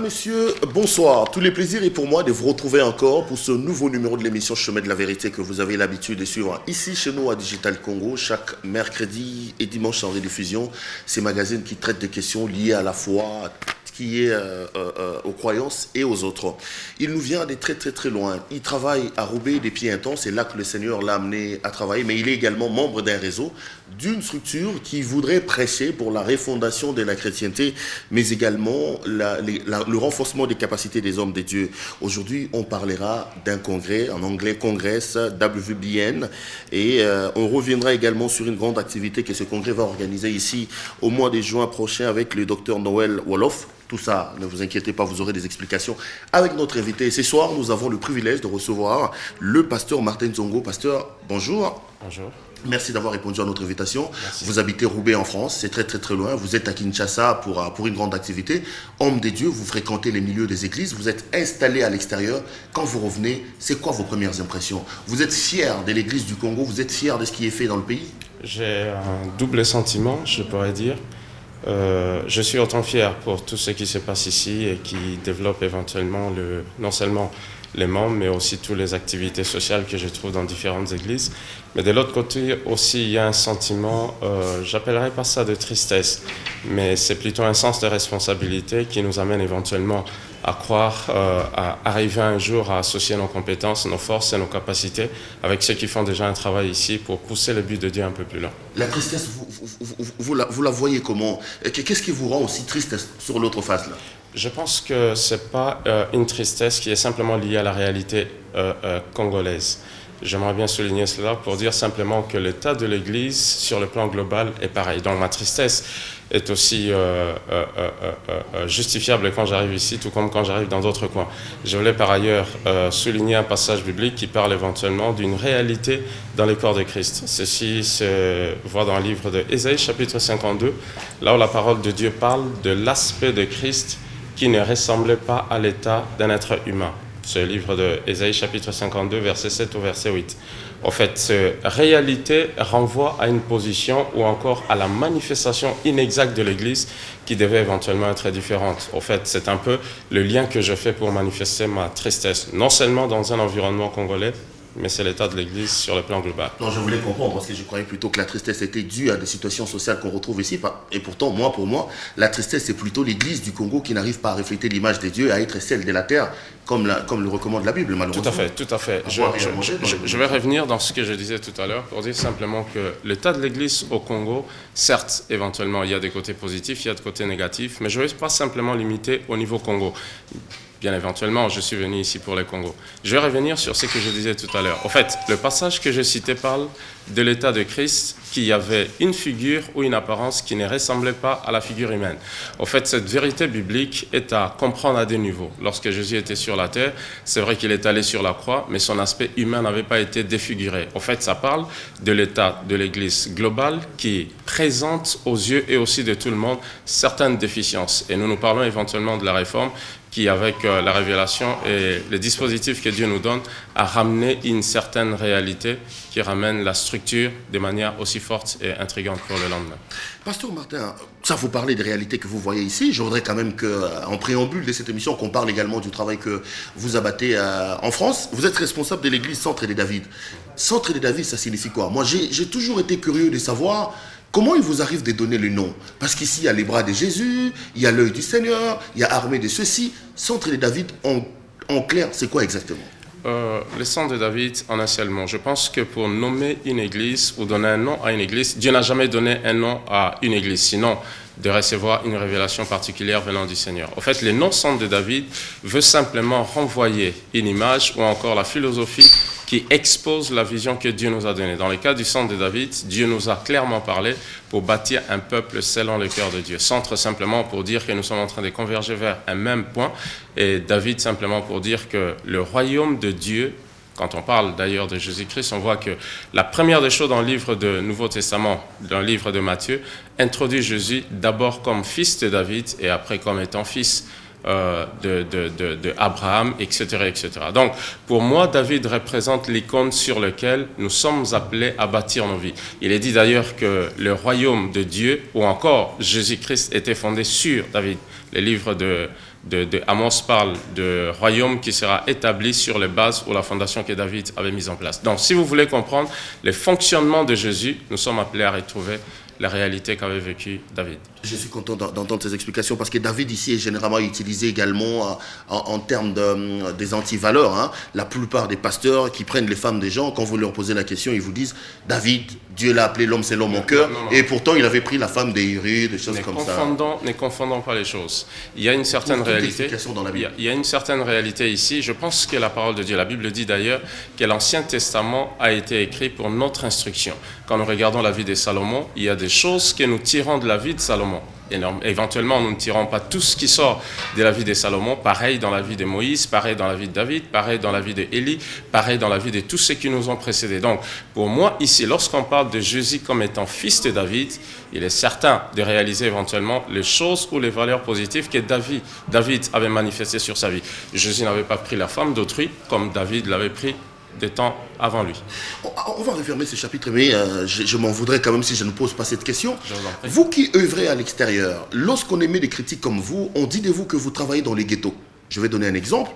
Mesdames, Messieurs, bonsoir. Tous les plaisirs et pour moi de vous retrouver encore pour ce nouveau numéro de l'émission Chemin de la Vérité que vous avez l'habitude de suivre ici chez nous à Digital Congo chaque mercredi et dimanche en rediffusion. Ces magazines qui traitent des questions liées à la foi, qui est aux croyances et aux autres. Il nous vient de très très très loin. Il travaille à Roubaix des pieds intenses, c'est là que le Seigneur l'a amené à travailler, mais il est également membre d'un réseau, d'une structure qui voudrait prêcher pour la refondation de la chrétienté, mais également le renforcement des capacités des hommes de Dieu. Aujourd'hui, on parlera d'un congrès, en anglais Congress, WBN, et on reviendra également sur une grande activité que ce congrès va organiser ici au mois de juin prochain avec le docteur Noël Wolof. Tout ça, ne vous inquiétez pas, vous aurez des explications avec notre invité. Et ce soir, nous avons le privilège de recevoir le pasteur Martin Zongo. Pasteur, bonjour. Bonjour. Merci d'avoir répondu à notre invitation. Merci. Vous habitez Roubaix en France, c'est très très très loin. Vous êtes à Kinshasa pour une grande activité. Homme des dieux, vous fréquentez les milieux des églises, vous êtes installé à l'extérieur. Quand vous revenez, c'est quoi vos premières impressions? Vous êtes fier de l'église du Congo, vous êtes fier de ce qui est fait dans le pays? J'ai un double sentiment, je pourrais dire. Je suis autant fier pour tout ce qui se passe ici et qui développe éventuellement non seulement les membres, mais aussi toutes les activités sociales que je trouve dans différentes églises. Mais de l'autre côté aussi, il y a un sentiment, j'appellerais pas ça de tristesse, mais c'est plutôt un sens de responsabilité qui nous amène éventuellement à croire, à arriver un jour à associer nos compétences, nos forces et nos capacités avec ceux qui font déjà un travail ici pour pousser le but de Dieu un peu plus loin. La tristesse, vous la voyez comment? Qu'est-ce qui vous rend aussi triste sur l'autre face là? Je pense que ce n'est pas une tristesse qui est simplement liée à la réalité congolaise. J'aimerais bien souligner cela pour dire simplement que l'état de l'Église sur le plan global est pareil. Donc ma tristesse est aussi justifiable quand j'arrive ici, tout comme quand j'arrive dans d'autres coins. Je voulais par ailleurs souligner un passage biblique qui parle éventuellement d'une réalité dans les corps de Christ. Ceci se voit dans le livre de Ésaïe, chapitre 52, là où la parole de Dieu parle de l'aspect de Christ qui ne ressemblait pas à l'état d'un être humain. Ce livre de Ésaïe, chapitre 52, verset 7 au verset 8. En fait, cette réalité renvoie à une position ou encore à la manifestation inexacte de l'Église qui devait éventuellement être différente. En fait, c'est un peu le lien que je fais pour manifester ma tristesse, non seulement dans un environnement congolais, mais c'est l'état de l'Église sur le plan global. Non, je voulais comprendre parce que je croyais plutôt que la tristesse était due à des situations sociales qu'on retrouve ici. Et pourtant, pour moi, la tristesse, c'est plutôt l'Église du Congo qui n'arrive pas à refléter l'image des dieux, à être celle de la terre, comme le recommande la Bible, malheureusement. Tout à fait. Je vais revenir dans ce que je disais tout à l'heure pour dire simplement que l'état de l'Église au Congo, certes, éventuellement, il y a des côtés positifs, il y a des côtés négatifs, mais je ne vais pas simplement limiter au niveau Congo. Bien éventuellement, je suis venu ici pour le Congo. Je vais revenir sur ce que je disais tout à l'heure. En fait, le passage que je citais parle de l'état de Christ, qui avait une figure ou une apparence qui ne ressemblait pas à la figure humaine. En fait, cette vérité biblique est à comprendre à deux niveaux. Lorsque Jésus était sur la terre, c'est vrai qu'il est allé sur la croix, mais son aspect humain n'avait pas été défiguré. En fait, ça parle de l'état de l'Église globale qui présente aux yeux et aussi de tout le monde certaines déficiences. Et nous parlons éventuellement de la réforme qui, avec la révélation et les dispositifs que Dieu nous donne, a ramené une certaine réalité qui ramène la structure de manière aussi forte et intrigante pour le lendemain. Pasteur Martin, ça vous parlez des réalités que vous voyez ici. Je voudrais quand même qu'en préambule de cette émission, qu'on parle également du travail que vous abattez en France. Vous êtes responsable de l'église Centre des David. Centre des David, ça signifie quoi? Moi, j'ai toujours été curieux de savoir comment il vous arrive de donner le nom? Parce qu'ici, il y a les bras de Jésus, il y a l'œil du Seigneur, il y a armée de ceci. Centre de David, en clair, c'est quoi exactement? Le Centre de David, en un seul mot. Je pense que pour nommer une église ou donner un nom à une église, Dieu n'a jamais donné un nom à une église, sinon de recevoir une révélation particulière venant du Seigneur. En fait, le nom Centre de David veut simplement renvoyer une image ou encore la philosophie qui expose la vision que Dieu nous a donnée. Dans le cas du Centre de David, Dieu nous a clairement parlé pour bâtir un peuple selon le cœur de Dieu. Centre simplement pour dire que nous sommes en train de converger vers un même point, et David simplement pour dire que le royaume de Dieu, quand on parle d'ailleurs de Jésus-Christ, on voit que la première des choses dans le livre du Nouveau Testament, dans le livre de Matthieu, introduit Jésus d'abord comme fils de David et après comme étant fils de Abraham, etc., etc. Donc, pour moi, David représente l'icône sur laquelle nous sommes appelés à bâtir nos vies. Il est dit d'ailleurs que le royaume de Dieu, ou encore Jésus-Christ, était fondé sur David. Les livres de Amos parlent de royaume qui sera établi sur les bases ou la fondation que David avait mise en place. Donc, si vous voulez comprendre le fonctionnement de Jésus, nous sommes appelés à retrouver la réalité qu'avait vécue David. Je suis content d'entendre ces explications parce que David ici est généralement utilisé également en termes des antivaleurs. Hein. La plupart des pasteurs qui prennent les femmes des gens, quand vous leur posez la question, ils vous disent David, Dieu l'a appelé l'homme, c'est l'homme au cœur. Et pourtant, il avait pris la femme des Uri, des choses comme ça. Ne confondons pas les choses. Il y a une certaine réalité. Dans la Bible. Il y a une certaine réalité ici. Je pense que la parole de Dieu, la Bible dit d'ailleurs que l'Ancien Testament a été écrit pour notre instruction. Quand nous regardons la vie de Salomon, il y a des choses que nous tirons de la vie de Salomon. Éventuellement, nous ne tirons pas tout ce qui sort de la vie de Salomon, pareil dans la vie de Moïse, pareil dans la vie de David, pareil dans la vie d'Élie, pareil dans la vie de tous ceux qui nous ont précédés. Donc, pour moi, ici, lorsqu'on parle de Jésus comme étant fils de David, il est certain de réaliser éventuellement les choses ou les valeurs positives que David avait manifestées sur sa vie. Jésus n'avait pas pris la femme d'autrui comme David l'avait pris des temps avant lui. On va refermer ce chapitre, mais je m'en voudrais quand même si je ne pose pas cette question. Vous qui œuvrez à l'extérieur, lorsqu'on émet des critiques comme vous, on dit de vous que vous travaillez dans les ghettos. Je vais donner un exemple.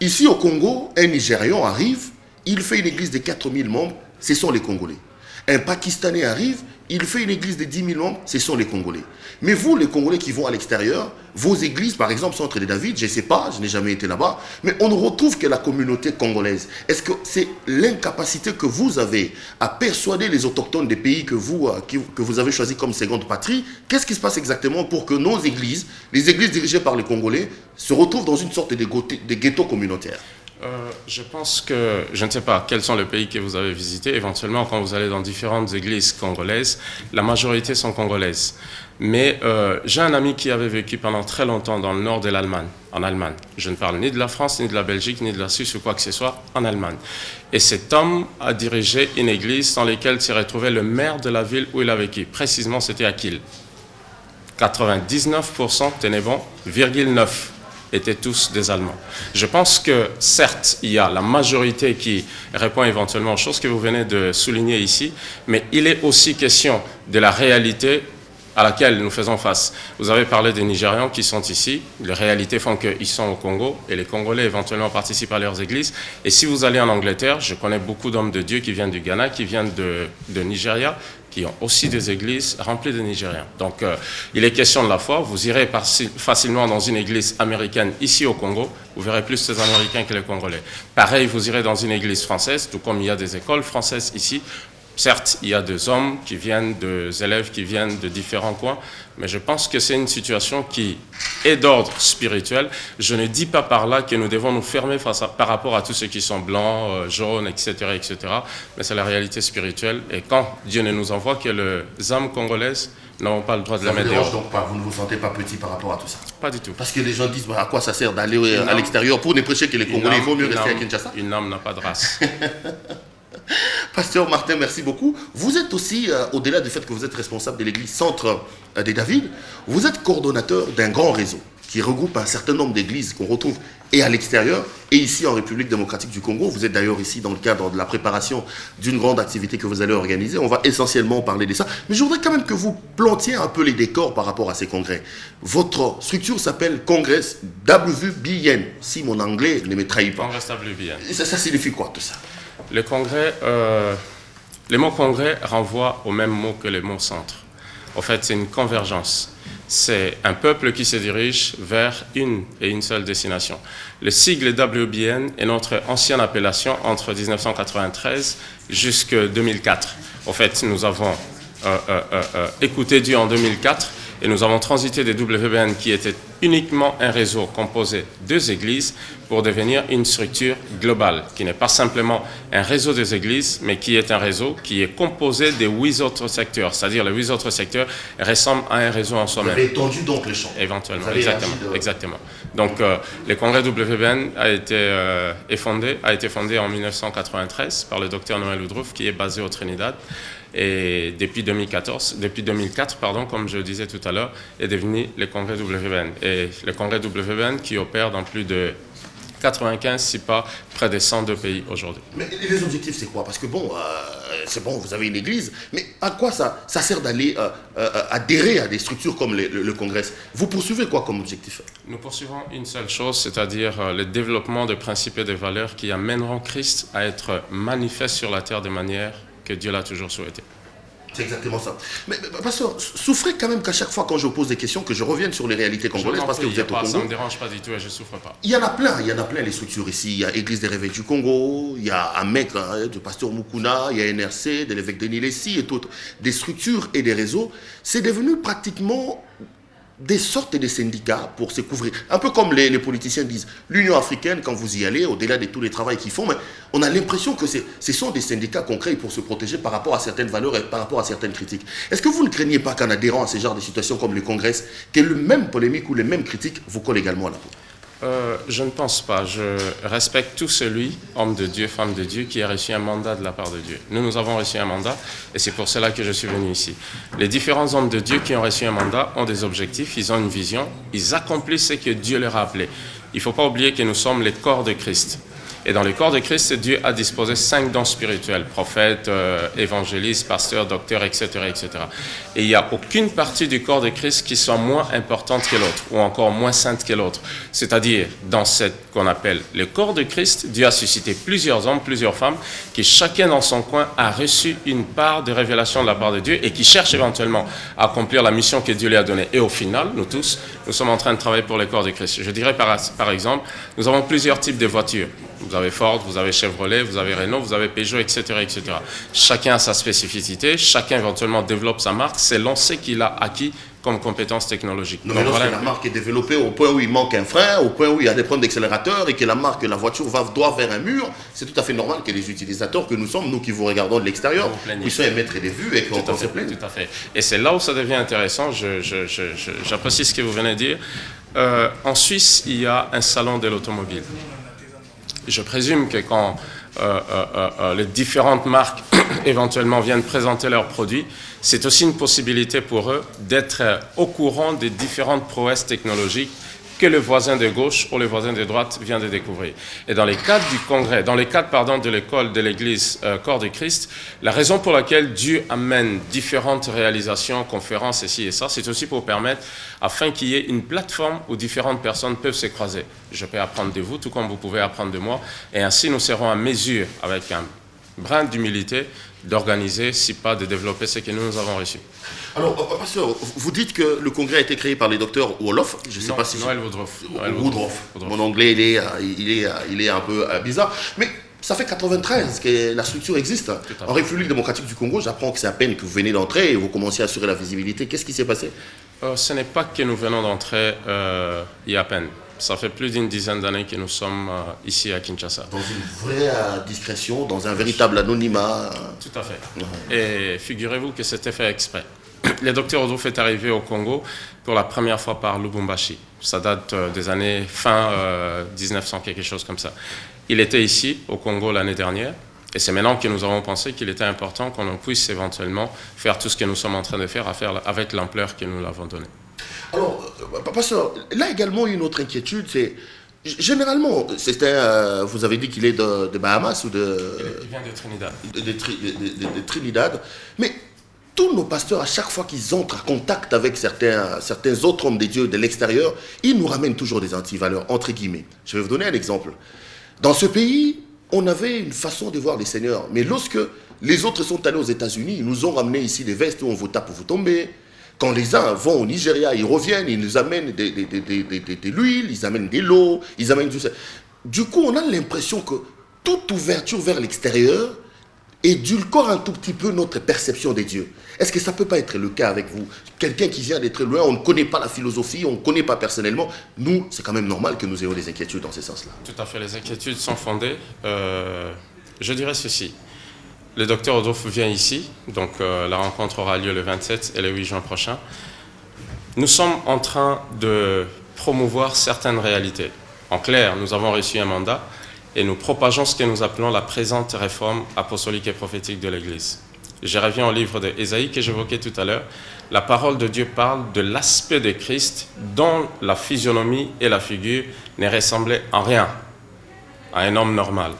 Ici au Congo, un Nigérian arrive, il fait une église de 4000 membres, ce sont les Congolais. Un Pakistanais arrive, il fait une église de 10 000 membres, ce sont les Congolais. Mais vous, les Congolais qui vont à l'extérieur, vos églises, par exemple, Centre de David, je ne sais pas, je n'ai jamais été là-bas, mais on ne retrouve que la communauté congolaise. Est-ce que c'est l'incapacité que vous avez à persuader les autochtones des pays que vous avez choisis comme seconde patrie? Qu'est-ce qui se passe exactement pour que nos églises, les églises dirigées par les Congolais, se retrouvent dans une sorte de ghetto communautaire? Je pense que, je ne sais pas quels sont les pays que vous avez visités, éventuellement quand vous allez dans différentes églises congolaises, la majorité sont congolaises. Mais j'ai un ami qui avait vécu pendant très longtemps dans le nord de l'Allemagne, en Allemagne. Je ne parle ni de la France, ni de la Belgique, ni de la Suisse ou quoi que ce soit, en Allemagne. Et cet homme a dirigé une église dans laquelle s'est retrouvé le maire de la ville où il a vécu. Précisément, c'était à Kiel. 99%, tenez bon, 0,9% étaient tous des Allemands. Je pense que, certes, il y a la majorité qui répond éventuellement aux choses que vous venez de souligner ici, mais il est aussi question de la réalité à laquelle nous faisons face. Vous avez parlé des Nigérians qui sont ici. Les réalités font qu'ils sont au Congo et les Congolais éventuellement participent à leurs églises. Et si vous allez en Angleterre, je connais beaucoup d'hommes de Dieu qui viennent du Ghana, qui viennent de Nigeria, qui ont aussi des églises remplies de Nigériens. Donc, il est question de la foi. Vous irez facilement dans une église américaine ici au Congo, vous verrez plus ces Américains que les Congolais. Pareil, vous irez dans une église française, tout comme il y a des écoles françaises ici. Certes, il y a des hommes qui viennent, des élèves qui viennent de différents coins, mais je pense que c'est une situation qui est d'ordre spirituel. Je ne dis pas par là que nous devons nous fermer par rapport à tous ceux qui sont blancs, jaunes, etc., etc., mais c'est la réalité spirituelle. Et quand Dieu ne nous envoie que les âmes congolaises n'ont pas le droit de la mettre dehors. Donc pas, vous ne vous sentez pas petit par rapport à tout ça? Pas du tout. Parce que les gens disent, à quoi ça sert d'aller à l'extérieur pour ne prêcher que les Congolais? Il vaut mieux rester à Kinshasa. Une âme n'a pas de race. Pasteur Martin, merci beaucoup. Vous êtes aussi, au-delà du fait que vous êtes responsable de l'église Centre de David, vous êtes coordonnateur d'un grand réseau qui regroupe un certain nombre d'églises qu'on retrouve et à l'extérieur et ici en République démocratique du Congo. Vous êtes d'ailleurs ici dans le cadre de la préparation d'une grande activité que vous allez organiser. On va essentiellement parler de ça. Mais je voudrais quand même que vous plantiez un peu les décors par rapport à ces congrès. Votre structure s'appelle Congress WBN, si mon anglais ne me trahit pas. Congress WBN. Ça signifie quoi tout ça? Le congrès, le mot congrès renvoie au même mot que le mot centre. En fait, c'est une convergence. C'est un peuple qui se dirige vers une et une seule destination. Le sigle WBN est notre ancienne appellation entre 1993 jusqu'en 2004. En fait, nous avons écouté Dieu en 2004 et nous avons transité des WBN qui étaient uniquement un réseau composé de 2 églises pour devenir une structure globale, qui n'est pas simplement un réseau des églises, mais qui est un réseau qui est composé des 8 autres secteurs. C'est-à-dire les 8 autres secteurs ressemblent à un réseau en soi-même. Vous avez étendu donc les champs. Éventuellement, exactement. Donc le congrès WBN a été fondé en 1993 par le docteur Noël Oudrouf, qui est basé au Trinidad. Et depuis 2004, comme je le disais tout à l'heure, est devenu le congrès WBN. Et le congrès WBN qui opère dans plus de 95, si pas près des 102 pays aujourd'hui. Mais les objectifs, c'est quoi? Parce que bon, c'est bon, vous avez une église, mais à quoi ça sert d'aller adhérer à des structures comme le Congrès? Vous poursuivez quoi comme objectif? Nous poursuivons une seule chose, c'est-à-dire le développement des principes et des valeurs qui amèneront Christ à être manifeste sur la terre de manière que Dieu l'a toujours souhaité. C'est exactement ça. Mais pasteur, souffrez quand même qu'à chaque fois quand je pose des questions, que je revienne sur les réalités congolaises, parce que vous êtes au Congo. Ça ne me dérange pas du tout et je ne souffre pas. Il y en a plein les structures ici. Il y a Église des Réveils du Congo, il y a AMEC, du pasteur Mukuna, il y a NRC, de l'évêque Denis Lessi et d'autres. Des structures et des réseaux, c'est devenu pratiquement des sortes de syndicats pour se couvrir. Un peu comme les politiciens disent, l'Union africaine, quand vous y allez, au-delà de tous les travaux qu'ils font, mais on a l'impression que ce sont des syndicats qu'on crée pour se protéger par rapport à certaines valeurs et par rapport à certaines critiques. Est-ce que vous ne craignez pas qu'en adhérant à ce genre de situations comme le Congrès, que le même polémique ou les mêmes critiques vous collent également à la peau? Je ne pense pas. Je respecte tout celui, homme de Dieu, femme de Dieu, qui a reçu un mandat de la part de Dieu. Nous avons reçu un mandat et c'est pour cela que je suis venu ici. Les différents hommes de Dieu qui ont reçu un mandat ont des objectifs, ils ont une vision, ils accomplissent ce que Dieu leur a appelé. Il ne faut pas oublier que nous sommes les corps de Christ. Et dans le corps de Christ, Dieu a disposé 5 dons spirituels, prophètes, évangélistes, pasteurs, docteurs, etc., etc. Et il n'y a aucune partie du corps de Christ qui soit moins importante que l'autre, ou encore moins sainte que l'autre. C'est-à-dire, dans ce qu'on appelle le corps de Christ, Dieu a suscité plusieurs hommes, plusieurs femmes, qui chacun dans son coin a reçu une part de révélation de la part de Dieu et qui cherchent éventuellement à accomplir la mission que Dieu lui a donnée. Et au final, nous tous, nous sommes en train de travailler pour le corps de Christ. Je dirais par exemple, nous avons plusieurs types de voitures. Vous avez Ford, vous avez Chevrolet, vous avez Renault, vous avez Peugeot, etc., etc. Chacun a sa spécificité, chacun éventuellement développe sa marque selon ce qu'il a acquis comme compétences technologiques. Non, mais lorsque la marque est développée au point où il manque un frein, au point où il y a des problèmes d'accélérateur et que la voiture doit vers un mur, c'est tout à fait normal que les utilisateurs que nous sommes, nous qui vous regardons de l'extérieur, puissions émettre des vues et qu'on se plaigne. Tout à fait. Et c'est là où ça devient intéressant, j'apprécie ce que vous venez de dire. En Suisse, il y a un salon de l'automobile. Je présume que quand les différentes marques éventuellement viennent présenter leurs produits, c'est aussi une possibilité pour eux d'être au courant des différentes prouesses technologiques que le voisin de gauche ou le voisin de droite vient de découvrir. Et dans les cadres du congrès, dans les cadres de l'école de l'église Corps de Christ, la raison pour laquelle Dieu amène différentes réalisations, conférences, ici et ça, c'est aussi pour permettre, afin qu'il y ait une plateforme où différentes personnes peuvent se croiser. Je peux apprendre de vous, tout comme vous pouvez apprendre de moi, et ainsi nous serons à mesure, avec un brin d'humilité, d'organiser, si pas de développer ce que nous avons reçu. Alors, pasteur, vous dites que le congrès a été créé par les docteurs Wolof. Je ne sais pas si... Noël Woodruff. Mon anglais, il est un peu bizarre. Mais ça fait 93 que la structure existe. En République démocratique du Congo, j'apprends que c'est à peine que vous venez d'entrer et vous commencez à assurer la visibilité. Qu'est-ce qui s'est passé? Ce n'est pas que nous venons d'entrer il y a à peine. Ça fait plus d'une dizaine d'années que nous sommes ici à Kinshasa. Dans une vraie discrétion, dans un véritable anonymat. Tout à fait. Ouais. Et figurez-vous que c'était fait exprès. Le docteur Woodruff est arrivé au Congo pour la première fois par Lubumbashi. Ça date des années fin 1900, quelque chose comme ça. Il était ici, au Congo, l'année dernière. Et c'est maintenant que nous avons pensé qu'il était important qu'on puisse éventuellement faire tout ce que nous sommes en train de faire avec l'ampleur que nous l'avons donnée. Alors, pasteur, là également une autre inquiétude, c'est généralement, vous avez dit qu'il est de Bahamas ou de... Il vient de Trinidad. De Trinidad, mais tous nos pasteurs, à chaque fois qu'ils entrent en contact avec certains autres hommes de Dieu de l'extérieur, ils nous ramènent toujours des antivaleurs, entre guillemets. Je vais vous donner un exemple. Dans ce pays, on avait une façon de voir les seigneurs, mais lorsque les autres sont allés aux États-Unis, ils nous ont ramené ici des vestes où on vous tape ou vous tombez. Quand les uns vont au Nigeria, ils reviennent, ils nous amènent de l'huile, ils amènent des lots, ils amènent tout ça. Du coup, on a l'impression que toute ouverture vers l'extérieur édulcore un tout petit peu notre perception des dieux. Est-ce que ça ne peut pas être le cas avec vous? Quelqu'un qui vient d'être loin, on ne connaît pas la philosophie, on ne connaît pas personnellement. Nous, c'est quand même normal que nous ayons des inquiétudes dans ce sens-là. Tout à fait, les inquiétudes sont fondées. Je dirais ceci. Le docteur Woodruff vient ici, donc la rencontre aura lieu le 27 et le 8 juin prochain. Nous sommes en train de promouvoir certaines réalités. En clair, nous avons reçu un mandat et nous propageons ce que nous appelons la présente réforme apostolique et prophétique de l'Église. Je reviens au livre d'Ésaïe que j'évoquais tout à l'heure. La parole de Dieu parle de l'aspect de Christ dont la physionomie et la figure ne ressemblaient en rien à un homme normal.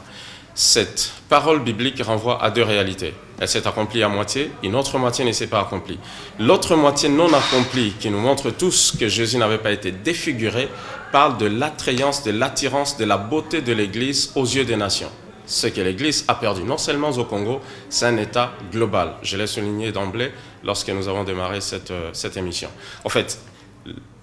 Cette parole biblique renvoie à deux réalités. Elle s'est accomplie à moitié, une autre moitié ne s'est pas accomplie. L'autre moitié non accomplie, qui nous montre tous que Jésus n'avait pas été défiguré, parle de l'attrayance, de l'attirance, de la beauté de l'Église aux yeux des nations. Ce que l'Église a perdu, non seulement au Congo, c'est un état global. Je l'ai souligné d'emblée lorsque nous avons démarré cette émission. En fait,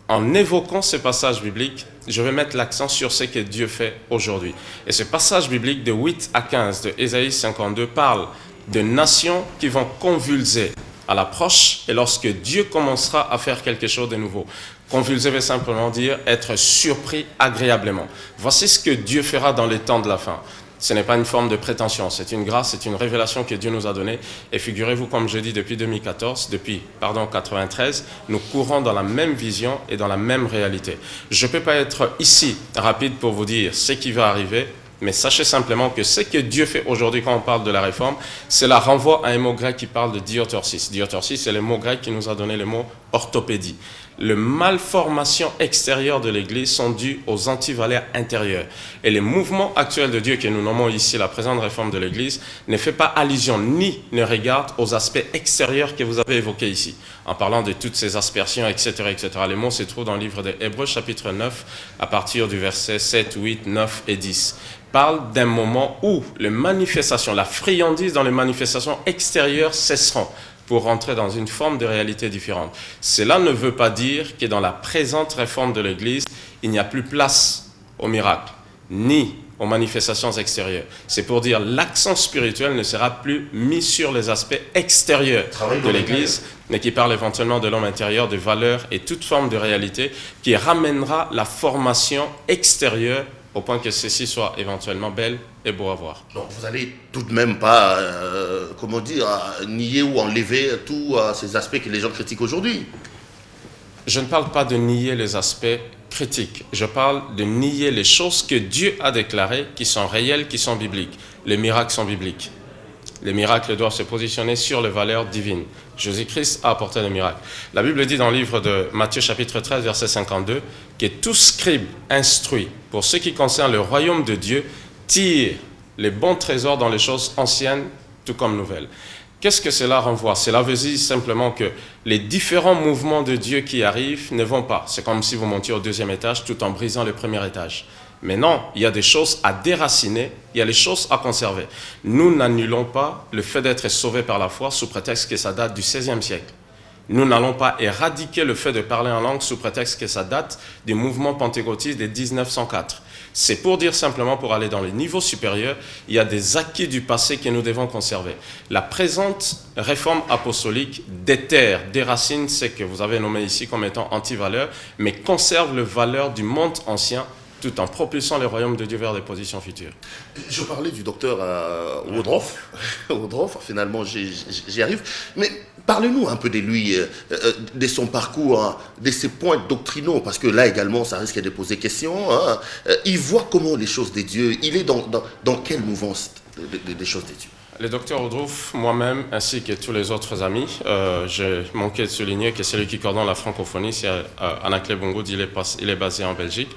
en évoquant ce passage biblique, je vais mettre l'accent sur ce que Dieu fait aujourd'hui. Et ce passage biblique de 8 à 15 de Ésaïe 52 parle de nations qui vont convulser à l'approche et lorsque Dieu commencera à faire quelque chose de nouveau. Convulser veut simplement dire être surpris agréablement. Voici ce que Dieu fera dans les temps de la fin. Ce n'est pas une forme de prétention, c'est une grâce, c'est une révélation que Dieu nous a donnée. Et figurez-vous, comme je dis, depuis 1993, nous courons dans la même vision et dans la même réalité. Je ne peux pas être ici rapide pour vous dire ce qui va arriver, mais sachez simplement que ce que Dieu fait aujourd'hui quand on parle de la réforme, cela renvoie à un mot grec qui parle de diatorsis. Diatorsis, c'est le mot grec qui nous a donné le mot orthopédie. Les malformations extérieures de l'Église sont dues aux antivaleurs intérieures. Et les mouvements actuels de Dieu que nous nommons ici la présente réforme de l'Église ne fait pas allusion ni ne regarde aux aspects extérieurs que vous avez évoqués ici, en parlant de toutes ces aspersions, etc. etc. Les mots se trouvent dans le livre des Hébreux, chapitre 9, à partir du verset 7, 8, 9 et 10. Parle d'un moment où les manifestations, la friandise dans les manifestations extérieures cesseront pour rentrer dans une forme de réalité différente. Cela ne veut pas dire que dans la présente réforme de l'Église, il n'y a plus place au miracle, ni aux manifestations extérieures. C'est pour dire l'accent spirituel ne sera plus mis sur les aspects extérieurs de l'Église, mais qui parle éventuellement de l'homme intérieur, de valeurs et toute forme de réalité qui ramènera la formation extérieure au point que ceci soit éventuellement belle et beau à voir. Donc vous allez tout de même pas, nier ou enlever tous ces aspects que les gens critiquent aujourd'hui. Je ne parle pas de nier les aspects critiques. Je parle de nier les choses que Dieu a déclarées, qui sont réelles, qui sont bibliques. Les miracles sont bibliques. Les miracles doivent se positionner sur les valeurs divines. Jésus-Christ a apporté les miracles. La Bible dit dans le livre de Matthieu chapitre 13, verset 52, que tout scribe instruit pour ce qui concerne le royaume de Dieu tire les bons trésors dans les choses anciennes, tout comme nouvelles. Qu'est-ce que cela renvoie? Cela veut dire simplement que les différents mouvements de Dieu qui arrivent ne vont pas. C'est comme si vous montiez au deuxième étage tout en brisant le premier étage. Mais non, il y a des choses à déraciner, il y a des choses à conserver. Nous n'annulons pas le fait d'être sauvés par la foi sous prétexte que ça date du XVIe siècle. Nous n'allons pas éradiquer le fait de parler en langue sous prétexte que ça date du mouvement pentecôtiste de 1904. C'est pour dire simplement, pour aller dans les niveaux supérieurs, il y a des acquis du passé que nous devons conserver. La présente réforme apostolique déterre, déracine ce que vous avez nommé ici comme étant anti-valeurs, mais conserve les valeurs du monde ancien, tout en propulsant le royaume de Dieu vers des positions futures. Je parlais du docteur Woodruff. Woodruff, finalement, j'y arrive. Mais parlez-nous un peu de lui, de son parcours, de ses points doctrinaux, parce que là également, ça risque de poser question. Il voit comment les choses de Dieu, il est dans quelle mouvance des choses de Dieu? Le docteur Woodruff, moi-même, ainsi que tous les autres amis, j'ai manqué de souligner que celui qui coordonne la francophonie, c'est Anaclet Bongoud, il est basé en Belgique.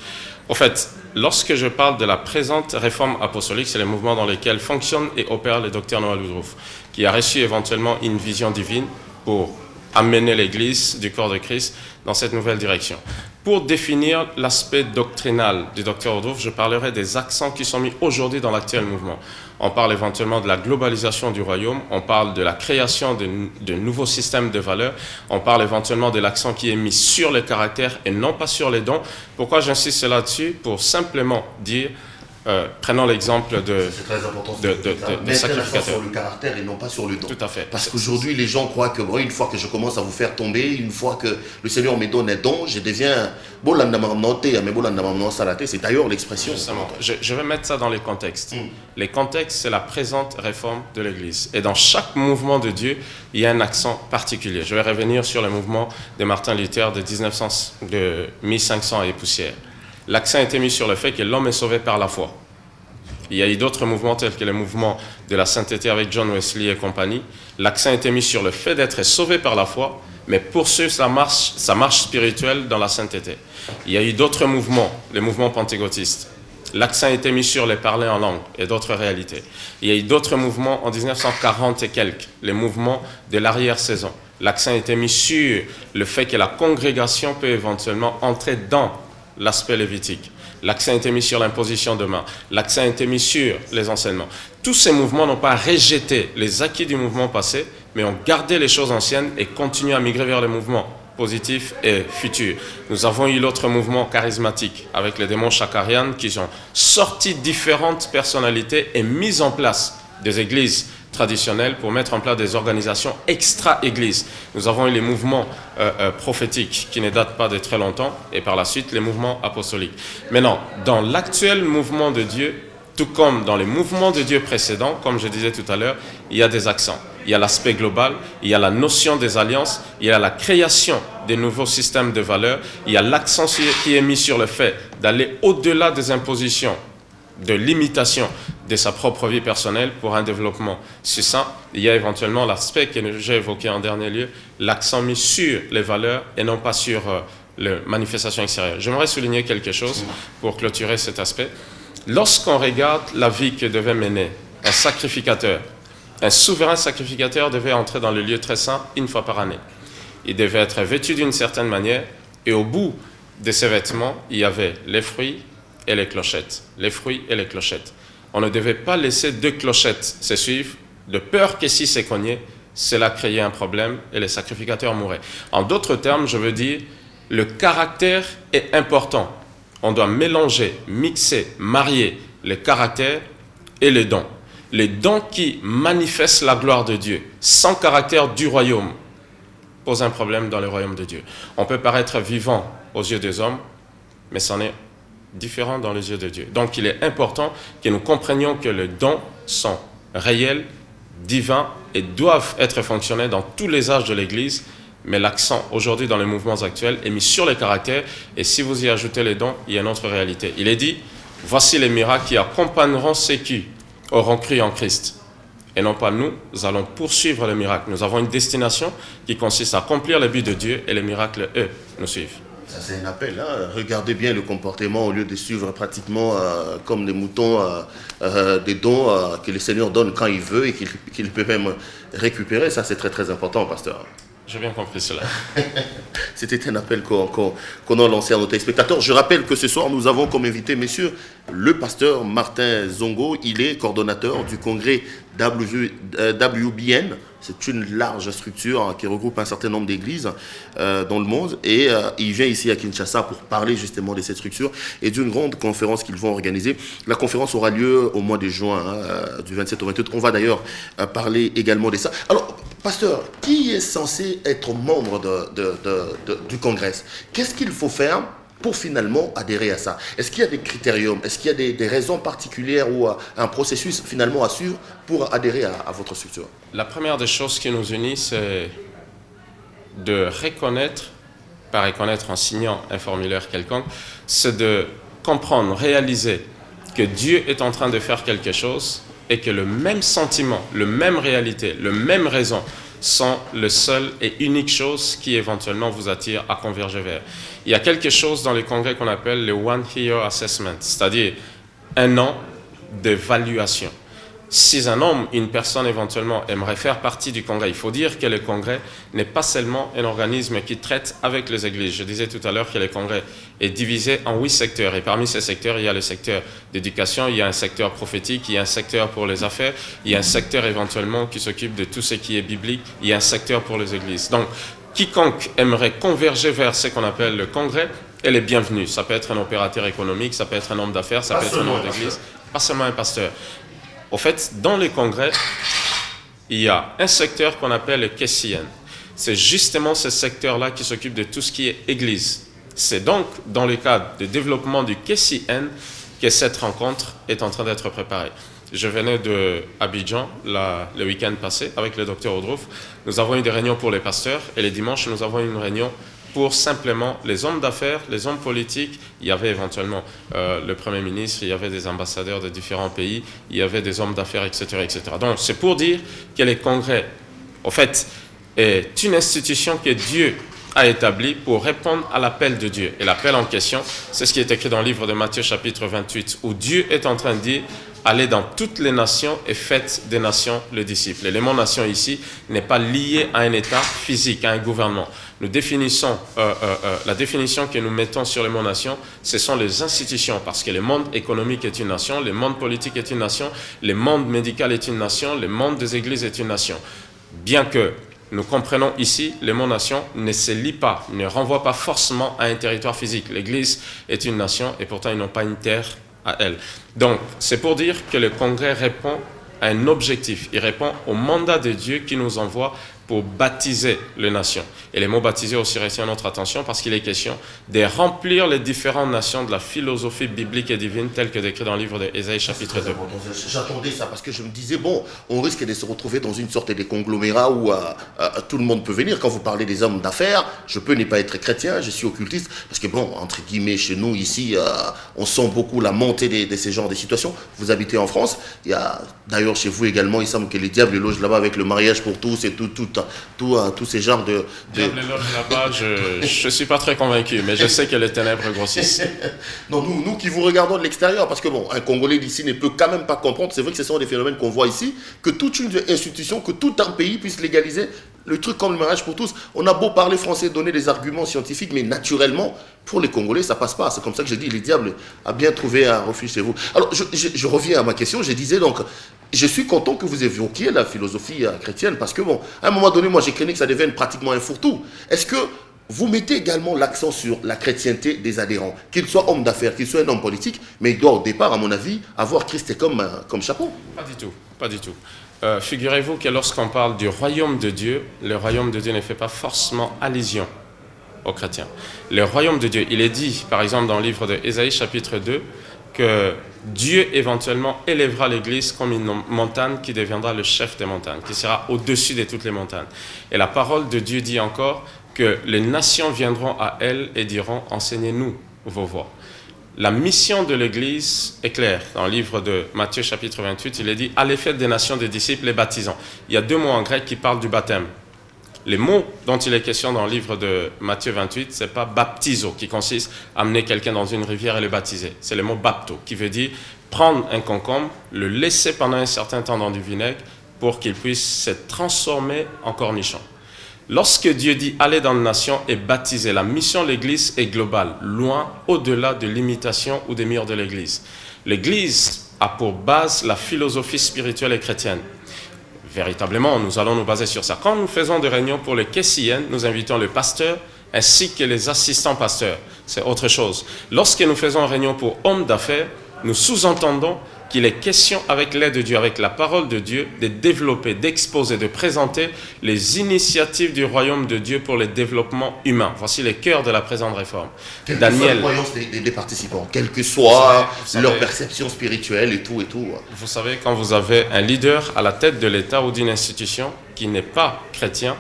En fait, lorsque je parle de la présente réforme apostolique, c'est le mouvement dans lequel fonctionne et opère le docteur Noël Woodruff, qui a reçu éventuellement une vision divine pour amener l'Église du corps de Christ dans cette nouvelle direction. Pour définir l'aspect doctrinal du docteur Woodruff, je parlerai des accents qui sont mis aujourd'hui dans l'actuel mouvement. On parle éventuellement de la globalisation du royaume, on parle de la création de nouveaux systèmes de valeurs, on parle éventuellement de l'accent qui est mis sur le caractère et non pas sur les dons. Pourquoi j'insiste là-dessus? Pour simplement dire, prenons l'exemple de sacrificateurs. Sur le caractère et non pas sur le don. Tout à fait. Parce qu'aujourd'hui, les gens croient que une fois que je commence à vous faire tomber, une fois que le Seigneur me donne un don, je deviens c'est d'ailleurs l'expression. Justement, je vais mettre ça dans les contextes. Les contextes, c'est la présente réforme de l'Église. Et dans chaque mouvement de Dieu, il y a un accent particulier. Je vais revenir sur le mouvement de Martin Luther de 1500 et poussière. L'accent a été mis sur le fait que l'homme est sauvé par la foi. Il y a eu d'autres mouvements tels que le mouvement de la sainteté avec John Wesley et compagnie. L'accent a été mis sur le fait d'être sauvé par la foi, mais poursuivre sa marche spirituelle dans la sainteté. Il y a eu d'autres mouvements, les mouvements pentecôtistes. L'accent a été mis sur les parler en langue et d'autres réalités. Il y a eu d'autres mouvements en 1940 et quelques, les mouvements de l'arrière-saison. L'accent a été mis sur le fait que la congrégation peut éventuellement entrer dans l'aspect lévitique. L'accent a été mis sur l'imposition de main. L'accent a été mis sur les enseignements. Tous ces mouvements n'ont pas rejeté les acquis du mouvement passé, mais ont gardé les choses anciennes et continué à migrer vers les mouvements positifs et futurs. Nous avons eu l'autre mouvement charismatique avec les démons chakarians qui ont sorti différentes personnalités et mis en place des églises traditionnelles pour mettre en place des organisations extra-églises. Nous avons eu les mouvements prophétiques qui ne datent pas de très longtemps et par la suite les mouvements apostoliques. Maintenant, dans l'actuel mouvement de Dieu, tout comme dans les mouvements de Dieu précédents, comme je disais tout à l'heure, il y a des accents. Il y a l'aspect global, il y a la notion des alliances, il y a la création des nouveaux systèmes de valeurs, il y a l'accent qui est mis sur le fait d'aller au-delà des impositions, de l'imitation de sa propre vie personnelle pour un développement succinct. Il y a éventuellement l'aspect que j'ai évoqué en dernier lieu, l'accent mis sur les valeurs et non pas sur les manifestations extérieures. J'aimerais souligner quelque chose pour clôturer cet aspect. Lorsqu'on regarde la vie que devait mener un sacrificateur, un souverain sacrificateur devait entrer dans le lieu très saint une fois par année. Il devait être vêtu d'une certaine manière et au bout de ses vêtements, il y avait les fruits et les clochettes. Les fruits et les clochettes. On ne devait pas laisser deux clochettes se suivre de peur que si c'est cogné, cela créait un problème et les sacrificateurs mouraient. En d'autres termes, je veux dire, le caractère est important. On doit mélanger, mixer, marier les caractères et les dons. Les dons qui manifestent la gloire de Dieu, sans caractère du royaume, posent un problème dans le royaume de Dieu. On peut paraître vivant aux yeux des hommes, mais c'en est différent dans les yeux de Dieu. Donc il est important que nous comprenions que les dons sont réels, divins et doivent être fonctionnels dans tous les âges de l'Église, mais l'accent aujourd'hui dans les mouvements actuels est mis sur les caractères et si vous y ajoutez les dons, il y a une autre réalité. Il est dit, voici les miracles qui accompagneront ceux qui auront cru en Christ. Et non pas nous allons poursuivre les miracles. Nous avons une destination qui consiste à accomplir le but de Dieu et les miracles, eux, nous suivent. Ça, c'est un appel. Hein. Regardez bien le comportement au lieu de suivre pratiquement comme des moutons des dons que le Seigneur donne quand il veut et qu'il peut même récupérer. Ça, c'est très, très important, pasteur. J'ai bien compris cela. C'était un appel qu'on a lancé à nos téléspectateurs. Je rappelle que ce soir, nous avons comme invité, messieurs, le pasteur Martin Zongo. Il est coordonnateur du congrès WBN. C'est une large structure qui regroupe un certain nombre d'églises dans le monde. Et il vient ici à Kinshasa pour parler justement de cette structure et d'une grande conférence qu'ils vont organiser. La conférence aura lieu au mois de juin, du 27 au 28. On va d'ailleurs parler également de ça. Alors, pasteur, qui est censé être membre du congrès? Qu'est-ce qu'il faut faire pour finalement adhérer à ça? Est-ce qu'il y a des critériums? Est-ce qu'il y a des raisons particulières ou un processus finalement à suivre pour adhérer à votre structure? La première des choses qui nous unit, c'est de reconnaître, pas reconnaître en signant un formulaire quelconque, c'est de comprendre, réaliser que Dieu est en train de faire quelque chose et que le même sentiment, la même réalité, la même raison sont le seul et unique chose qui éventuellement vous attire à converger vers. Il y a quelque chose dans les congrès qu'on appelle le One Year Assessment, c'est-à-dire un an d'évaluation. Si un homme, une personne éventuellement aimerait faire partie du congrès, il faut dire que le congrès n'est pas seulement un organisme qui traite avec les églises. Je disais tout à l'heure que le congrès est divisé en 8 secteurs. Et parmi ces secteurs, il y a le secteur d'éducation, il y a un secteur prophétique, il y a un secteur pour les affaires, il y a un secteur éventuellement qui s'occupe de tout ce qui est biblique, il y a un secteur pour les églises. Donc, quiconque aimerait converger vers ce qu'on appelle le congrès, elle est bienvenue. Ça peut être un opérateur économique, ça peut être un homme d'affaires, ça peut être un homme d'église, pas seulement un pasteur. Au fait, dans les congrès, il y a un secteur qu'on appelle le KCN. C'est justement ce secteur-là qui s'occupe de tout ce qui est église. C'est donc dans le cadre du développement du KCN que cette rencontre est en train d'être préparée. Je venais de Abidjan le week-end passé avec le docteur Audrouf. Nous avons eu des réunions pour les pasteurs et les dimanches, nous avons eu une réunion pour simplement les hommes d'affaires, les hommes politiques. Il y avait éventuellement le Premier ministre, il y avait des ambassadeurs de différents pays, il y avait des hommes d'affaires, etc., etc. Donc, c'est pour dire que les congrès, en fait, est une institution que Dieu a établi pour répondre à l'appel de Dieu. Et l'appel en question, c'est ce qui est écrit dans le livre de Matthieu chapitre 28, où Dieu est en train de dire « Allez dans toutes les nations et faites des nations le disciple ». Et le mot « nation » ici n'est pas lié à un état physique, à un gouvernement. Nous définissons, la définition que nous mettons sur le mot « nation », ce sont les institutions, parce que le monde économique est une nation, le monde politique est une nation, le monde médical est une nation, le monde des églises est une nation. Bien que nous comprenons ici, le mot nation ne se lie pas, ne renvoie pas forcément à un territoire physique. L'Église est une nation et pourtant ils n'ont pas une terre à elle. Donc, c'est pour dire que le Congrès répond à un objectif. Il répond au mandat de Dieu qui nous envoie pour baptiser les nations. Et les mots baptiser aussi retient notre attention parce qu'il est question de remplir les différentes nations de la philosophie biblique et divine telle que décrite dans le livre d'Ésaïe chapitre 2. J'attendais ça parce que je me disais, bon, on risque de se retrouver dans une sorte de conglomérat où tout le monde peut venir. Quand vous parlez des hommes d'affaires, je peux ne pas être chrétien, je suis occultiste, parce que bon, entre guillemets, chez nous, ici, on sent beaucoup la montée de ces genres de situations. Vous habitez en France, il y a d'ailleurs chez vous également, il semble que les diables logent là-bas avec le mariage pour tous et tous ces genres de... Diable loge là-bas, je ne suis pas très convaincu, mais je sais que les ténèbres grossissent. Non, nous qui vous regardons de l'extérieur, parce que bon, un Congolais d'ici ne peut quand même pas comprendre, c'est vrai que ce sont des phénomènes qu'on voit ici, que toute une institution, que tout un pays puisse légaliser le truc comme le mariage pour tous. On a beau parler français, donner des arguments scientifiques, mais naturellement, pour les Congolais, ça passe pas. C'est comme ça que j'ai dit, les diables a bien trouvé un refuge chez vous. Alors, je reviens à ma question, je disais donc, je suis content que vous évoquiez la philosophie chrétienne, parce que bon, à un moment donné, moi j'ai craigné que ça devienne pratiquement un fourre-tout. Est-ce que vous mettez également l'accent sur la chrétienté des adhérents, qu'ils soient hommes d'affaires, qu'ils soient un homme politique, mais il doit au départ, à mon avis, avoir Christ comme chapeau? Pas du tout, pas du tout. Figurez-vous que lorsqu'on parle du royaume de Dieu, le royaume de Dieu ne fait pas forcément allusion aux chrétiens. Le royaume de Dieu, il est dit, par exemple, dans le livre d'Ésaïe chapitre 2, que Dieu éventuellement élèvera l'Église comme une montagne qui deviendra le chef des montagnes, qui sera au-dessus de toutes les montagnes. Et la parole de Dieu dit encore que les nations viendront à elle et diront « Enseignez-nous vos voies ». La mission de l'Église est claire. Dans le livre de Matthieu chapitre 28, il est dit « Allez faites des nations des disciples les baptisant ». Il y a deux mots en grec qui parlent du baptême. Les mots dont il est question dans le livre de Matthieu 28, ce n'est pas baptizo, qui consiste à amener quelqu'un dans une rivière et le baptiser. C'est le mot bapto, qui veut dire prendre un concombre, le laisser pendant un certain temps dans du vinaigre pour qu'il puisse se transformer en cornichon. Lorsque Dieu dit « Allez dans les nations et baptiser », la mission de l'Église est globale, loin au-delà de l'imitation ou des murs de l'Église. L'Église a pour base la philosophie spirituelle et chrétienne. Véritablement, nous allons nous baser sur ça. Quand nous faisons des réunions pour les Kessiennes, nous invitons le pasteur ainsi que les assistants pasteurs. C'est autre chose. Lorsque nous faisons une réunion pour hommes d'affaires, nous sous-entendons qu'il est question, avec l'aide de Dieu, avec la parole de Dieu, de développer, d'exposer, de présenter les initiatives du royaume de Dieu pour le développement humain. Voici les cœurs de la présente réforme. Quelle que soit la croyance des participants, quelle que soit leur perception spirituelle et tout. Vous savez, quand vous avez un leader à la tête de l'État ou d'une institution qui n'est pas chrétien,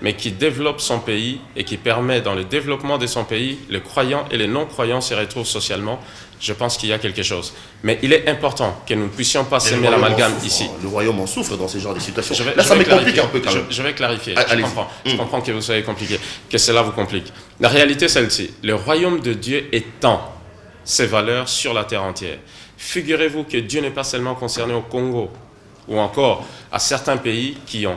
mais qui développe son pays et qui permet dans le développement de son pays, les croyants et les non-croyants se retrouvent socialement, je pense qu'il y a quelque chose. Mais il est important que nous ne puissions pas s'aimer l'amalgame ici. Le royaume en souffre dans ces genres de situations. Là, ça me complique un peu quand même. Je vais clarifier. Je comprends que vous soyez compliqué, que cela vous complique. La réalité, celle-ci. Le royaume de Dieu étend ses valeurs sur la terre entière. Figurez-vous que Dieu n'est pas seulement concerné au Congo, ou encore à certains pays qui ont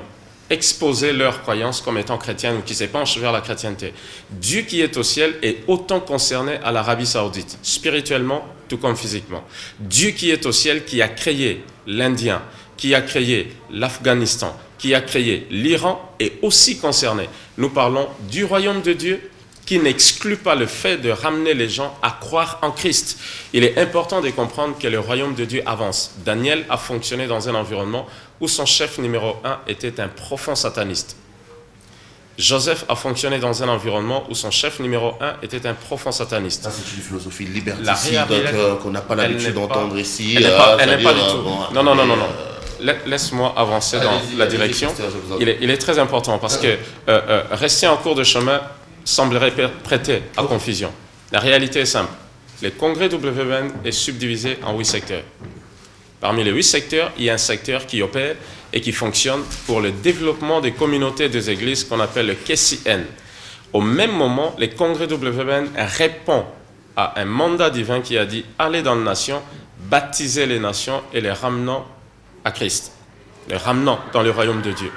exposer leurs croyances comme étant chrétiennes ou qui s'épanchent vers la chrétienté. Dieu qui est au ciel est autant concerné à l'Arabie Saoudite, spirituellement tout comme physiquement. Dieu qui est au ciel, qui a créé l'Indien, qui a créé l'Afghanistan, qui a créé l'Iran, est aussi concerné. Nous parlons du royaume de Dieu qui n'exclut pas le fait de ramener les gens à croire en Christ. Il est important de comprendre que le royaume de Dieu avance. Daniel a fonctionné dans un environnement où son chef numéro 1 était un profond sataniste. Joseph a fonctionné dans un environnement où son chef numéro 1 était un profond sataniste. Ça, c'est une philosophie liberticide qu'on n'a pas l'habitude d'entendre ici. Elle n'est pas du tout. Non. Laisse-moi avancer dans la direction. Il est très important parce que rester en cours de chemin semblerait prêter à confusion. La réalité est simple. Le congrès WBN est subdivisé en 8 secteurs. Parmi les 8 secteurs, il y a un secteur qui opère et qui fonctionne pour le développement des communautés des églises qu'on appelle le KCN. Au même moment, les congrès WBN répondent à un mandat divin qui a dit « Allez dans les nations, baptisez les nations et les ramenant à Christ. » Les ramenant dans le royaume de Dieu.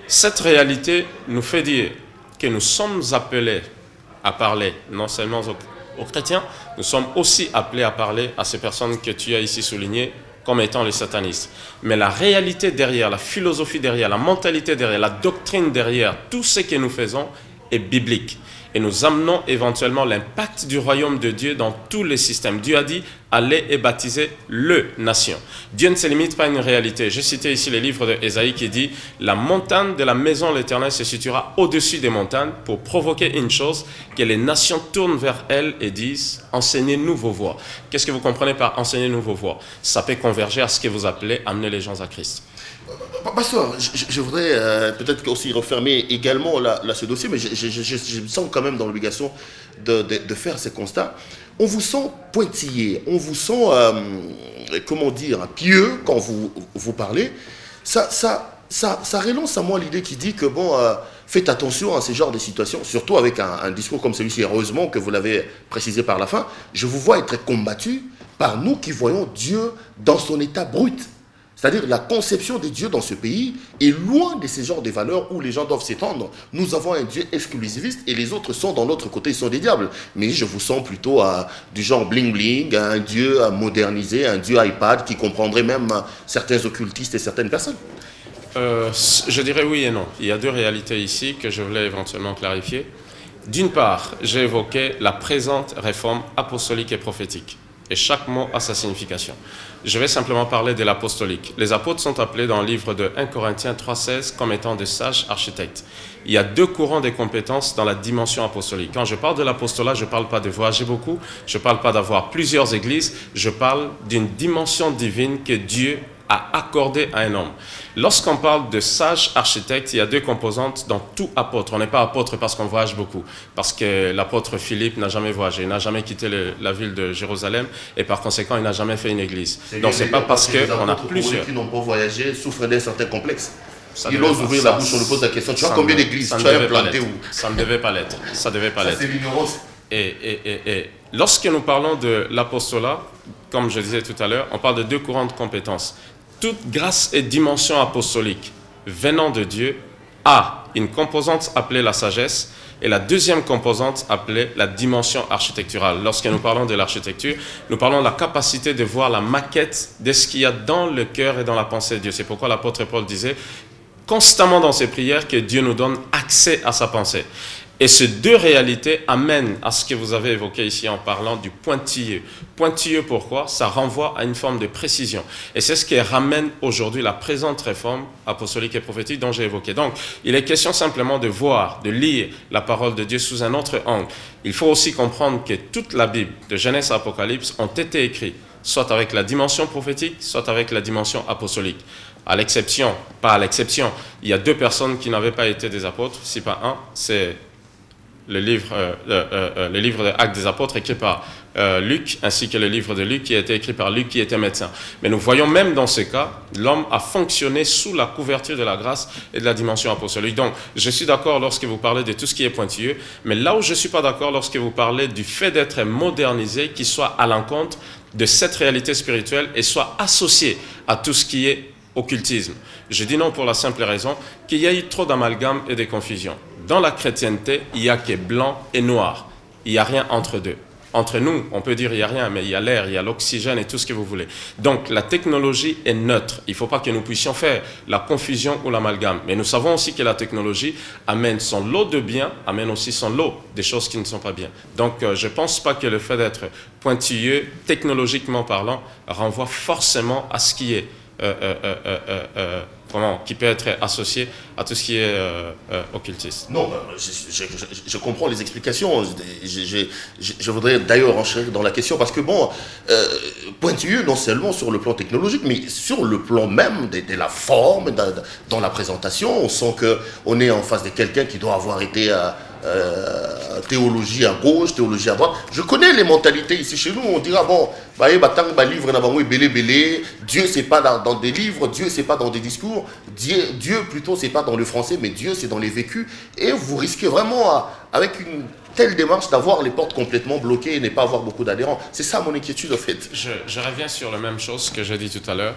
Cette réalité nous fait dire que nous sommes appelés à parler non seulement aux chrétiens, nous sommes aussi appelés à parler à ces personnes que tu as ici soulignées comme étant les satanistes. Mais la réalité derrière, la philosophie derrière, la mentalité derrière, la doctrine derrière, tout ce que nous faisons est biblique. Et nous amenons éventuellement l'impact du royaume de Dieu dans tous les systèmes. Dieu a dit, allez et baptisez le nation. Dieu ne se limite pas à une réalité. J'ai cité ici les livres d'Ésaïe qui dit, la montagne de la maison de l'Éternel se situera au-dessus des montagnes pour provoquer une chose, que les nations tournent vers elle et disent, enseignez-nous vos voies. Qu'est-ce que vous comprenez par enseignez-nous vos voies? Ça peut converger à ce que vous appelez amener les gens à Christ. Pasteur, je voudrais peut-être aussi refermer également ce dossier, mais je me sens quand même dans l'obligation de faire ces constats. On vous sent pointillé, on vous sent, comment dire, pieux quand vous parlez. Ça relance à moi l'idée qui dit que, bon, faites attention à ce genre de situations, surtout avec un discours comme celui-ci, heureusement que vous l'avez précisé par la fin. Je vous vois être combattu par nous qui voyons Dieu dans son état brut. C'est-à-dire la conception de Dieu dans ce pays est loin de ces genres de valeurs où les gens doivent s'étendre. Nous avons un Dieu exclusiviste et les autres sont dans l'autre côté, ils sont des diables. Mais je vous sens plutôt du genre bling-bling, un Dieu modernisé, un Dieu iPad qui comprendrait même certains occultistes et certaines personnes. Je dirais oui et non. Il y a deux réalités ici que je voulais éventuellement clarifier. D'une part, j'ai évoqué la présente réforme apostolique et prophétique. Et chaque mot a sa signification. Je vais simplement parler de l'apostolique. Les apôtres sont appelés dans le livre de 1 Corinthiens 3,16 comme étant de sages architectes. Il y a deux courants des compétences dans la dimension apostolique. Quand je parle de l'apostolat, je ne parle pas de voyager beaucoup, je ne parle pas d'avoir plusieurs églises, je parle d'une dimension divine que Dieu a accordée à un homme. Lorsqu'on parle de sage architecte, il y a deux composantes dans tout apôtre. On n'est pas apôtre parce qu'on voyage beaucoup, parce que l'apôtre Philippe n'a jamais voyagé, il n'a jamais quitté la ville de Jérusalem et par conséquent, il n'a jamais fait une église. Donc, ce n'est pas parce qu'on a plusieurs. Qui n'ont pas voyagé souffrent d'un certain complexe. Il ose ouvrir la bouche, on lui pose la question, tu vois combien d'églises tu as implanté où? Ça ne devait pas l'être. Ça devait pas l'être. C'est l'ignorance. Et lorsque nous parlons de l'apostolat, comme je disais tout à l'heure, on parle de deux courants de compétences. Toute grâce et dimension apostolique venant de Dieu a une composante appelée la sagesse et la deuxième composante appelée la dimension architecturale. Lorsque nous parlons de l'architecture, nous parlons de la capacité de voir la maquette de ce qu'il y a dans le cœur et dans la pensée de Dieu. C'est pourquoi l'apôtre Paul disait constamment dans ses prières que Dieu nous donne accès à sa pensée. Et ces deux réalités amènent à ce que vous avez évoqué ici en parlant du pointilleux. Pointilleux, pourquoi? Ça renvoie à une forme de précision. Et c'est ce qui ramène aujourd'hui la présente réforme apostolique et prophétique dont j'ai évoqué. Donc, il est question simplement de voir, de lire la parole de Dieu sous un autre angle. Il faut aussi comprendre que toute la Bible, de Genèse à Apocalypse, ont été écrites, soit avec la dimension prophétique, soit avec la dimension apostolique. À l'exception, pas à l'exception, il y a deux personnes qui n'avaient pas été des apôtres, si pas un, c'est le livre de Actes des Apôtres écrit par Luc, ainsi que le livre de Luc qui a été écrit par Luc qui était médecin. Mais nous voyons même dans ce cas, l'homme a fonctionné sous la couverture de la grâce et de la dimension apostolique. Donc, je suis d'accord lorsque vous parlez de tout ce qui est pointilleux, mais là où je ne suis pas d'accord lorsque vous parlez du fait d'être modernisé, qui soit à l'encontre de cette réalité spirituelle et soit associé à tout ce qui est occultisme. Je dis non pour la simple raison qu'il y a eu trop d'amalgame et de confusion. Dans la chrétienté, il n'y a que blanc et noir. Il n'y a rien entre deux. Entre nous, on peut dire il n'y a rien, mais il y a l'air, il y a l'oxygène et tout ce que vous voulez. Donc, la technologie est neutre. Il ne faut pas que nous puissions faire la confusion ou l'amalgame. Mais nous savons aussi que la technologie amène son lot de bien, amène aussi son lot des choses qui ne sont pas bien. Donc, je ne pense pas que le fait d'être pointilleux, technologiquement parlant, renvoie forcément à ce qui est qui peut être associé à tout ce qui est occultiste. Non, je comprends les explications. Je voudrais d'ailleurs enchérir dans la question parce que bon, pointilleux non seulement sur le plan technologique, mais sur le plan même de la forme, dans la présentation. On sent qu'on est en face de quelqu'un qui doit avoir été théologie à gauche, théologie à droite. Je connais les mentalités ici chez nous. On dira bon, livre, Dieu c'est pas dans des livres, Dieu c'est pas dans des discours, Dieu plutôt c'est pas pas dans le français, mais Dieu, c'est dans les vécus. Et vous risquez vraiment, avec une telle démarche, d'avoir les portes complètement bloquées et ne pas avoir beaucoup d'adhérents. C'est ça mon inquiétude, en fait. Je reviens sur la même chose que j'ai dit tout à l'heure.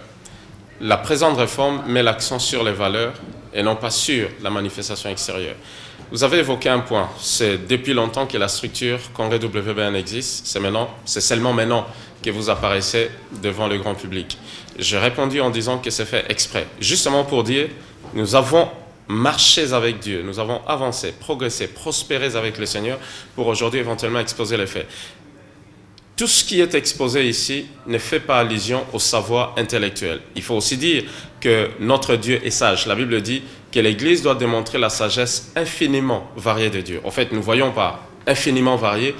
La présente réforme met l'accent sur les valeurs et non pas sur la manifestation extérieure. Vous avez évoqué un point, c'est depuis longtemps que la structure Congrès WBN existe, c'est seulement maintenant que vous apparaissez devant le grand public. J'ai répondu en disant que c'est fait exprès, justement pour dire, nous avons marché avec Dieu, nous avons avancé, progressé, prospéré avec le Seigneur pour aujourd'hui éventuellement exposer les faits. Tout ce qui est exposé ici ne fait pas allusion au savoir intellectuel. Il faut aussi dire que notre Dieu est sage. La Bible dit que l'Église doit démontrer la sagesse infiniment variée de Dieu. En fait, nous ne voyons pas infiniment variée.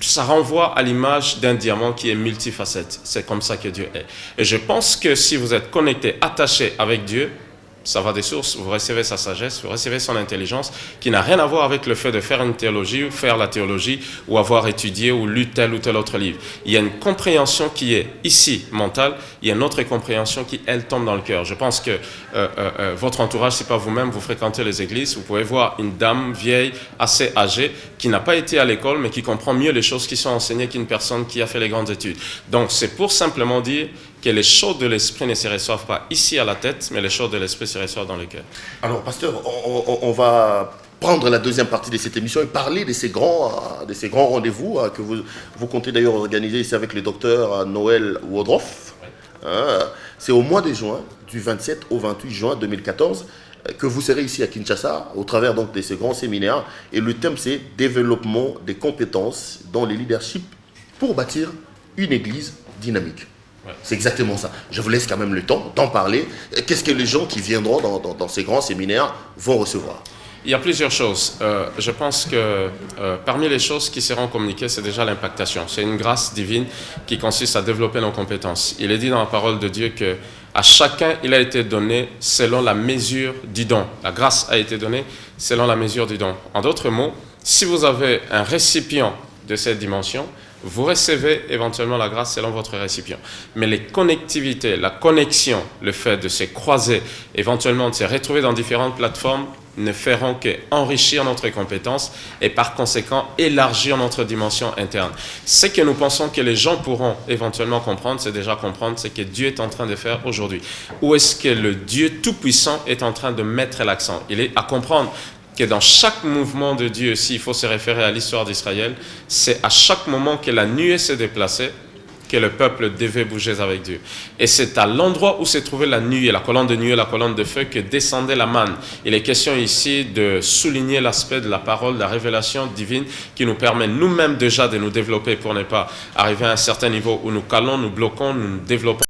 Ça renvoie à l'image d'un diamant qui est multifacette. C'est comme ça que Dieu est. Et je pense que si vous êtes connecté, attaché avec Dieu, ça va des sources, vous recevez sa sagesse, vous recevez son intelligence, qui n'a rien à voir avec le fait de faire une théologie, ou faire la théologie, ou avoir étudié ou lu tel ou tel autre livre. Il y a une compréhension qui est ici mentale, il y a une autre compréhension qui, elle, tombe dans le cœur. Je pense que votre entourage, si pas vous-même, vous fréquentez les églises, vous pouvez voir une dame vieille, assez âgée, qui n'a pas été à l'école, mais qui comprend mieux les choses qui sont enseignées qu'une personne qui a fait les grandes études. Donc, c'est pour simplement dire que les choses de l'esprit ne se reçoivent pas ici à la tête, mais les choses de l'esprit se reçoivent dans le cœur. Alors, pasteur, on va prendre la deuxième partie de cette émission et parler de ces grands rendez-vous que vous comptez d'ailleurs organiser ici avec le docteur Noël Woodruff. C'est au mois de juin, du 27 au 28 juin 2014, que vous serez ici à Kinshasa, au travers donc de ces grands séminaires. Et le thème, c'est « Développement des compétences dans les leaderships pour bâtir une église dynamique ». C'est exactement ça. Je vous laisse quand même le temps d'en parler. Qu'est-ce que les gens qui viendront dans ces grands séminaires vont recevoir? Il y a plusieurs choses. Je pense que parmi les choses qui seront communiquées, c'est déjà l'impactation. C'est une grâce divine qui consiste à développer nos compétences. Il est dit dans la parole de Dieu que à chacun, il a été donné selon la mesure du don. La grâce a été donnée selon la mesure du don. En d'autres mots, si vous avez un récipient de cette dimension, vous recevez éventuellement la grâce selon votre récipient. Mais les connectivités, la connexion, le fait de se croiser, éventuellement de se retrouver dans différentes plateformes, ne feront qu'enrichir notre compétence et par conséquent élargir notre dimension interne. Ce que nous pensons que les gens pourront éventuellement comprendre, c'est déjà comprendre ce que Dieu est en train de faire aujourd'hui. Où est-ce que le Dieu Tout-Puissant est en train de mettre l'accent? Il est à comprendre que dans chaque mouvement de Dieu, s'il faut se référer à l'histoire d'Israël, c'est à chaque moment que la nuée s'est déplacée, que le peuple devait bouger avec Dieu. Et c'est à l'endroit où s'est trouvée la nuée, la colonne de nuée, la colonne de feu, que descendait la manne. Il est question ici de souligner l'aspect de la parole, de la révélation divine qui nous permet nous-mêmes déjà de nous développer pour ne pas arriver à un certain niveau où nous calons, nous bloquons, nous développons